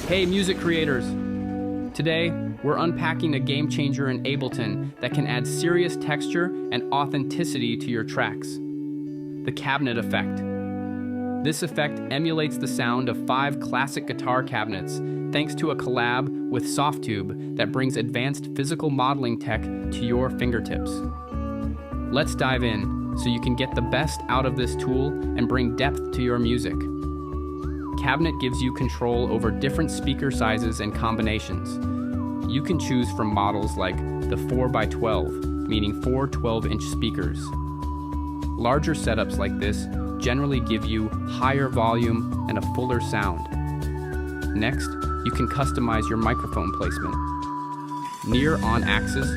Hey music creators! Today, we're unpacking a game changer in Ableton that can add serious texture and authenticity to your tracks. The cabinet effect. This effect emulates the sound of 5 classic guitar cabinets thanks to a collab with Softube that brings advanced physical modeling tech to your fingertips. Let's dive in so you can get the best out of this tool and bring depth to your music. Cabinet gives you control over different speaker sizes and combinations. You can choose from models like the 4x12, meaning 4 12-inch speakers. Larger setups like this generally give you higher volume and a fuller sound. Next, you can customize your microphone placement. Near on axis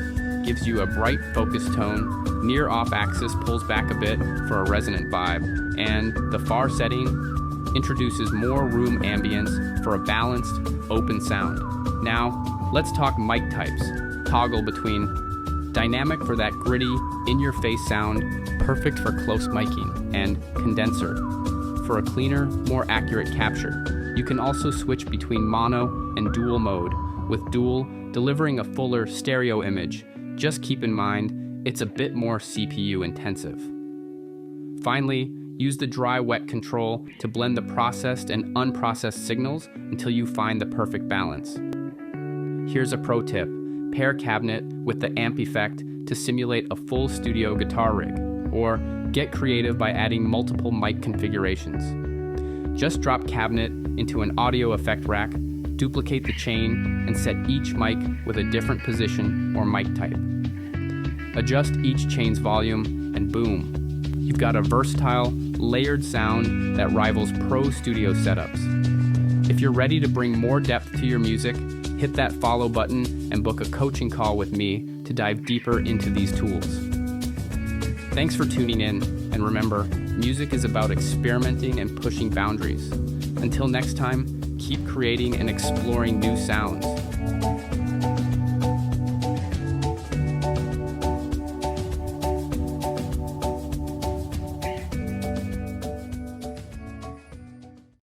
gives you a bright focus tone, near off axis pulls back a bit for a resonant vibe, and the far setting introduces more room ambience for a balanced, open sound. Now, let's talk mic types. Toggle between dynamic for that gritty, in-your-face sound, perfect for close miking, and condenser for a cleaner, more accurate capture. You can also switch between mono and dual mode, with dual delivering a fuller stereo image. Just keep in mind, it's a bit more CPU intensive. Finally, use the dry-wet control to blend the processed and unprocessed signals until you find the perfect balance. Here's a pro tip. Pair cabinet with the amp effect to simulate a full studio guitar rig, or get creative by adding multiple mic configurations. Just drop cabinet into an audio effect rack, duplicate the chain, and set each mic with a different position or mic type. Adjust each chain's volume, and boom, you've got a versatile, layered sound that rivals pro studio setups. If you're ready to bring more depth to your music, hit that follow button and book a coaching call with me to dive deeper into these tools. Thanks for tuning in, and remember, music is about experimenting and pushing boundaries. Until next time, keep creating and exploring new sounds.